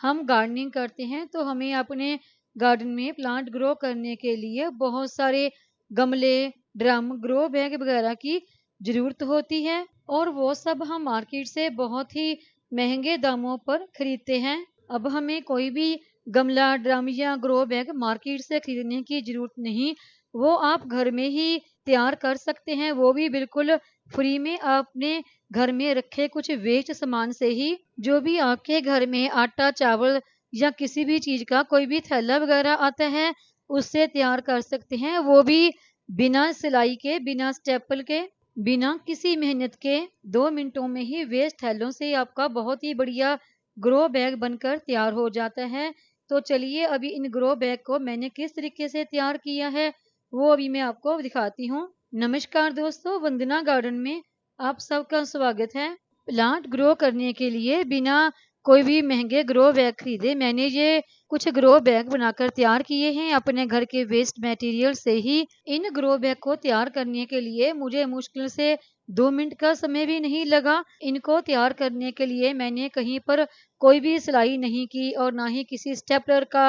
हम गार्डनिंग करते हैं तो हमें अपने गार्डन में प्लांट ग्रो करने के लिए बहुत सारे गमले, ड्रम, ग्रो बैग वगैरह की जरूरत होती है और वो सब हम मार्केट से बहुत ही महंगे दामों पर खरीदते हैं। अब हमें कोई भी गमला, ड्रम या ग्रो बैग मार्केट से खरीदने की जरूरत नहीं, वो आप घर में ही तैयार कर सकते हैं, वो भी बिल्कुल फ्री में। आपने घर में रखे कुछ वेस्ट सामान से ही, जो भी आपके घर में आटा, चावल या किसी भी चीज का कोई भी थैला वगैरह आता है, उससे तैयार कर सकते हैं, वो भी बिना सिलाई के, बिना स्टेपल के, बिना किसी मेहनत के। 2 मिनटों में ही वेस्ट थैलों से आपका बहुत ही बढ़िया ग्रो बैग बनकर तैयार हो जाता है। तो चलिए अभी इन ग्रो बैग को मैंने किस तरीके से तैयार किया है वो अभी मैं आपको दिखाती हूँ। नमस्कार दोस्तों, वंदना गार्डन में आप सबका स्वागत है। प्लांट ग्रो करने के लिए बिना कोई भी महंगे ग्रो बैग खरीदे मैंने ये कुछ ग्रो बैग बनाकर तैयार किए हैं अपने घर के वेस्ट मटेरियल से ही। इन ग्रो बैग को तैयार करने के लिए मुझे मुश्किल से 2 मिनट का समय भी नहीं लगा। इनको तैयार करने के लिए मैंने कहीं पर कोई भी सिलाई नहीं की और ना ही किसी स्टेपलर का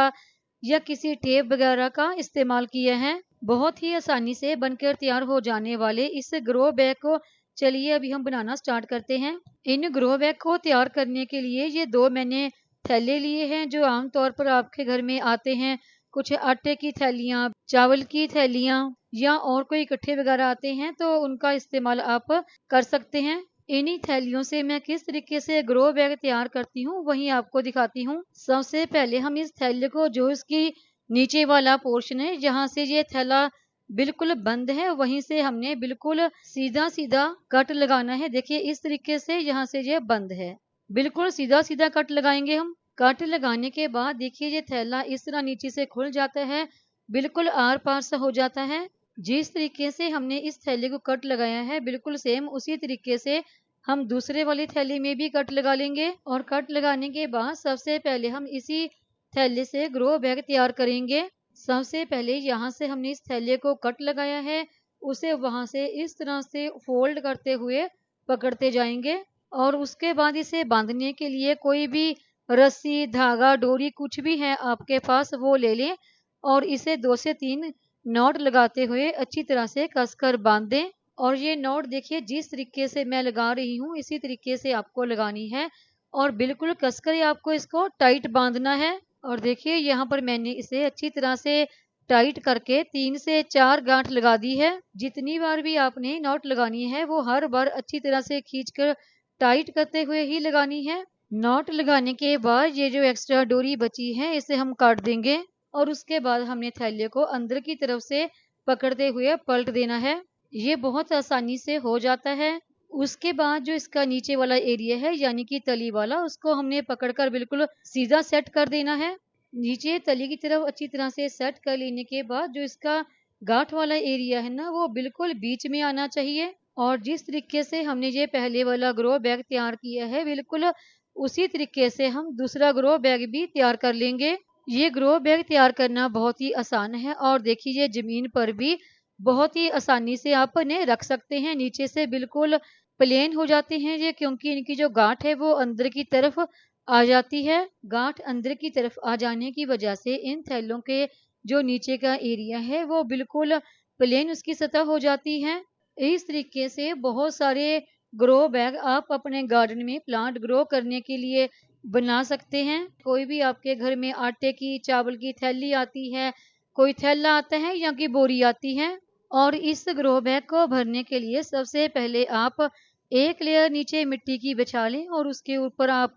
या किसी टेप वगैरह का इस्तेमाल किया है। बहुत ही आसानी से बनकर तैयार हो जाने वाले इस ग्रो बैग को चलिए अभी हम बनाना स्टार्ट करते हैं। इन ग्रो बैग को तैयार करने के लिए ये 2 मैंने थैले लिए हैं जो आमतौर पर आपके घर में आते हैं। कुछ आटे की थैलियाँ, चावल की थैलियाँ या और कोई इकट्ठे वगैरह आते हैं तो उनका इस्तेमाल आप कर सकते हैं। इन्हीं थैलियों से मैं किस तरीके से ग्रो बैग तैयार करती हूँ वही आपको दिखाती हूँ। सबसे पहले हम इस थैले को, जो इसकी नीचे वाला पोर्शन है जहाँ से ये थैला बिल्कुल बंद है, वहीं से हमने बिल्कुल सीधा सीधा कट लगाना है। देखिए इस तरीके से यहाँ से ये बंद है, बिल्कुल सीधा सीधा कट लगाएंगे हम। कट लगाने के बाद देखिए ये थैला इस तरह नीचे से खुल जाता है, बिल्कुल आर पार सा हो जाता है। जिस तरीके से हमने इस थैले को कट लगाया है बिल्कुल सेम उसी तरीके से हम दूसरे वाली थैली में भी कट लगा लेंगे। और कट लगाने के बाद सबसे पहले हम इसी थैले से ग्रो बैग तैयार करेंगे। सबसे पहले यहाँ से हमने इस थैले को कट लगाया है, उसे वहां से इस तरह से फोल्ड करते हुए पकड़ते जाएंगे और उसके बाद इसे बांधने के लिए कोई भी रस्सी, धागा, डोरी कुछ भी है आपके पास वो ले लें और इसे 2 से 3 नॉट लगाते हुए अच्छी तरह से कसकर बांध दें। और ये नॉट देखिए जिस तरीके से मैं लगा रही हूँ इसी तरीके से आपको लगानी है और बिल्कुल कसकर ही आपको इसको टाइट बांधना है। और देखिए यहाँ पर मैंने इसे अच्छी तरह से टाइट करके 3 से 4 गांठ लगा दी है। जितनी बार भी आपने नॉट लगानी है वो हर बार अच्छी तरह से खींचकर टाइट करते हुए ही लगानी है। नॉट लगाने के बाद ये जो एक्स्ट्रा डोरी बची है इसे हम काट देंगे और उसके बाद हमने थैले को अंदर की तरफ से पकड़ते हुए पलट देना है। ये बहुत आसानी से हो जाता है। उसके बाद जो इसका नीचे वाला एरिया है यानी कि तली वाला, उसको हमने पकड़कर बिल्कुल सीधा सेट कर देना है। नीचे तली की तरफ अच्छी तरह से सेट कर लेने के बाद जो इसका गांठ वाला एरिया है ना वो बिल्कुल बीच में आना चाहिए। और जिस तरीके से हमने ये पहले वाला ग्रो बैग तैयार किया है बिल्कुल उसी तरीके से हम दूसरा ग्रो बैग भी तैयार कर लेंगे। ये ग्रो बैग तैयार करना बहुत ही आसान है और देखिए ये जमीन पर भी बहुत ही आसानी से आप इन्हें रख सकते हैं। नीचे से बिल्कुल प्लेन हो जाते हैं ये, क्योंकि इनकी जो गांठ है वो अंदर की तरफ आ जाती है। गांठ अंदर की तरफ आ जाने की वजह से इन थैलों के जो नीचे का एरिया है वो बिल्कुल प्लेन उसकी सतह हो जाती है। इस तरीके से बहुत सारे ग्रो बैग आप अपने गार्डन में प्लांट ग्रो करने के लिए बना सकते हैं। कोई भी आपके घर में आटे की, चावल की थैली आती है, कोई थैला आता है या की बोरी आती है। और इस ग्रो बैग को भरने के लिए सबसे पहले आप एक लेयर नीचे मिट्टी की बिछा लें और उसके ऊपर आप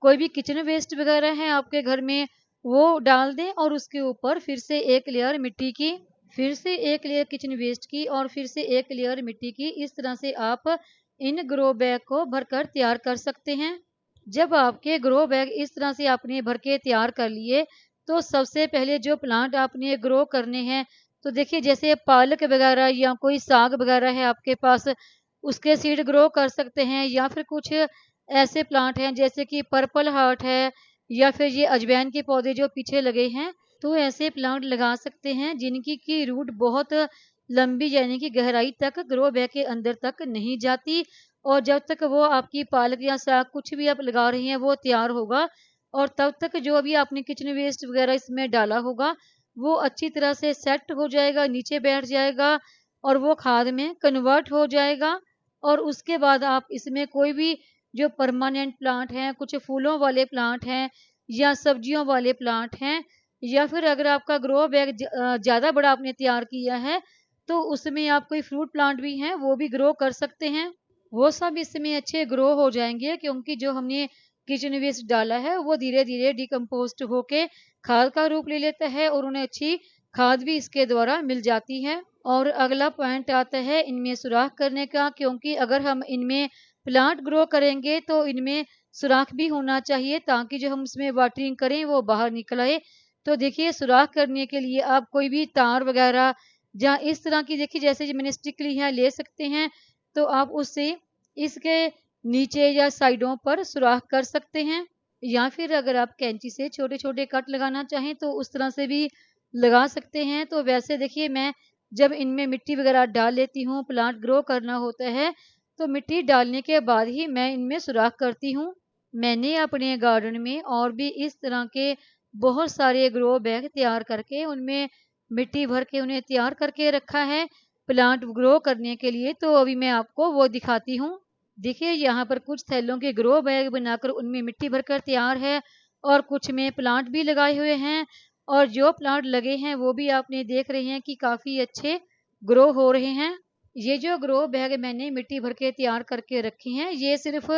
कोई भी किचन वेस्ट वगैरह है आपके घर में वो डाल दें और उसके ऊपर फिर से एक लेयर मिट्टी की, फिर से एक लेयर किचन वेस्ट की और फिर से एक लेयर मिट्टी की। इस तरह से आप इन ग्रो बैग को भरकर तैयार कर सकते हैं। जब आपके ग्रो बैग इस तरह से आपने भर के तैयार कर लिए तो सबसे पहले जो प्लांट आपने ग्रो करने हैं, तो देखिए जैसे पालक वगैरह या कोई साग वगैरह है आपके पास, उसके सीड ग्रो कर सकते हैं। या फिर कुछ ऐसे प्लांट हैं जैसे कि पर्पल हार्ट है या फिर ये अजवाइन के पौधे जो पीछे लगे हैं, तो ऐसे प्लांट लगा सकते हैं जिनकी की रूट बहुत लंबी यानी कि गहराई तक ग्रो बैग के अंदर तक नहीं जाती। और जब तक वो आपकी पालक या साग कुछ भी आप लगा रही हैं वो तैयार होगा और तब तक जो अभी आपने किचन वेस्ट वगैरह इसमें डाला होगा वो अच्छी तरह से सेट हो जाएगा, नीचे बैठ जाएगा और वो खाद में कन्वर्ट हो जाएगा। और उसके बाद आप इसमें कोई भी जो परमानेंट प्लांट हैं, कुछ फूलों वाले प्लांट हैं या सब्जियों वाले प्लांट हैं, या फिर अगर आपका ग्रो बैग ज़्यादा बड़ा आपने तैयार किया है तो उसमें आप कोई फ्रूट प्लांट भी हैं वो भी ग्रो कर सकते हैं। वो सब इसमें अच्छे ग्रो हो जाएंगे क्योंकि जो हमने किचन वेस्ट डाला है वो धीरे धीरे डिकम्पोस्ट होके खाद का रूप ले लेता है और उन्हें अच्छी खाद भी इसके द्वारा मिल जाती है। और अगला पॉइंट आता है इनमें सुराख करने का, क्योंकि अगर हम इनमें प्लांट ग्रो करेंगे तो इनमें सुराख भी होना चाहिए ताकि जो हम इसमें वाटरिंग करें वो बाहर निकल आए। तो देखिए सुराख करने के लिए आप कोई भी तार वगैरह या इस तरह की देखिए जैसे मैंने स्टिक ली है ले सकते हैं, तो आप उससे इसके नीचे या साइडों पर सुराख कर सकते हैं। या फिर अगर आप कैंची से छोटे छोटे कट लगाना चाहें तो उस तरह से भी लगा सकते हैं। तो वैसे देखिए मैं जब इनमें मिट्टी वगैरह डाल लेती हूँ, प्लांट ग्रो करना होता है, तो मिट्टी डालने के बाद ही मैं इनमें सुराख करती हूँ। मैंने अपने गार्डन में और भी इस तरह के बहुत सारे ग्रो बैग तैयार करके उनमें मिट्टी भर के उन्हें तैयार करके रखा है प्लांट ग्रो करने के लिए। तो अभी मैं आपको वो दिखाती हूँ। देखिए यहाँ पर कुछ थैलों के ग्रो बैग बनाकर उनमें मिट्टी भरकर तैयार है और कुछ में प्लांट भी लगाए हुए हैं। और जो प्लांट लगे हैं वो भी आपने देख रहे हैं कि काफ़ी अच्छे ग्रो हो रहे हैं। ये जो ग्रो बैग मैंने मिट्टी भर के तैयार करके रखे हैं ये सिर्फ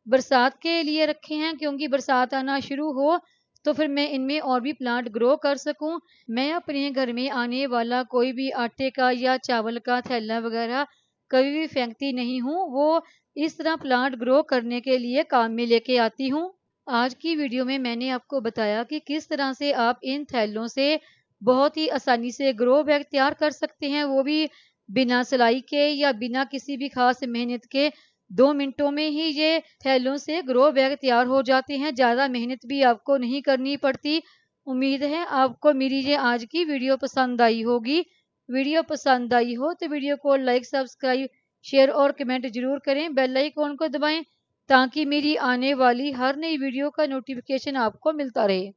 बरसात के लिए रखे हैं, क्योंकि बरसात आना शुरू हो तो फिर मैं इनमें और भी प्लांट ग्रो कर सकूं। मैं अपने घर में आने वाला कोई भी आटे का या चावल का थैला वगैरह कभी भी फेंकती नहीं हूँ, वो इस तरह प्लांट ग्रो करने के लिए काम में लेके आती हूँ। आज की वीडियो में मैंने आपको बताया कि किस तरह से आप इन थैलों से बहुत ही आसानी से ग्रो बैग तैयार कर सकते हैं, वो भी बिना सिलाई के या बिना किसी भी खास मेहनत के। 2 मिनटों में ही ये थैलों से ग्रो बैग तैयार हो जाते हैं, ज़्यादा मेहनत भी आपको नहीं करनी पड़ती। उम्मीद है आपको मेरी ये आज की वीडियो पसंद आई होगी। वीडियो पसंद आई हो तो वीडियो को लाइक, सब्सक्राइब, शेयर और कमेंट जरूर करें। बेल आइकॉन को दबाएं ताकि मेरी आने वाली हर नई वीडियो का नोटिफिकेशन आपको मिलता रहे।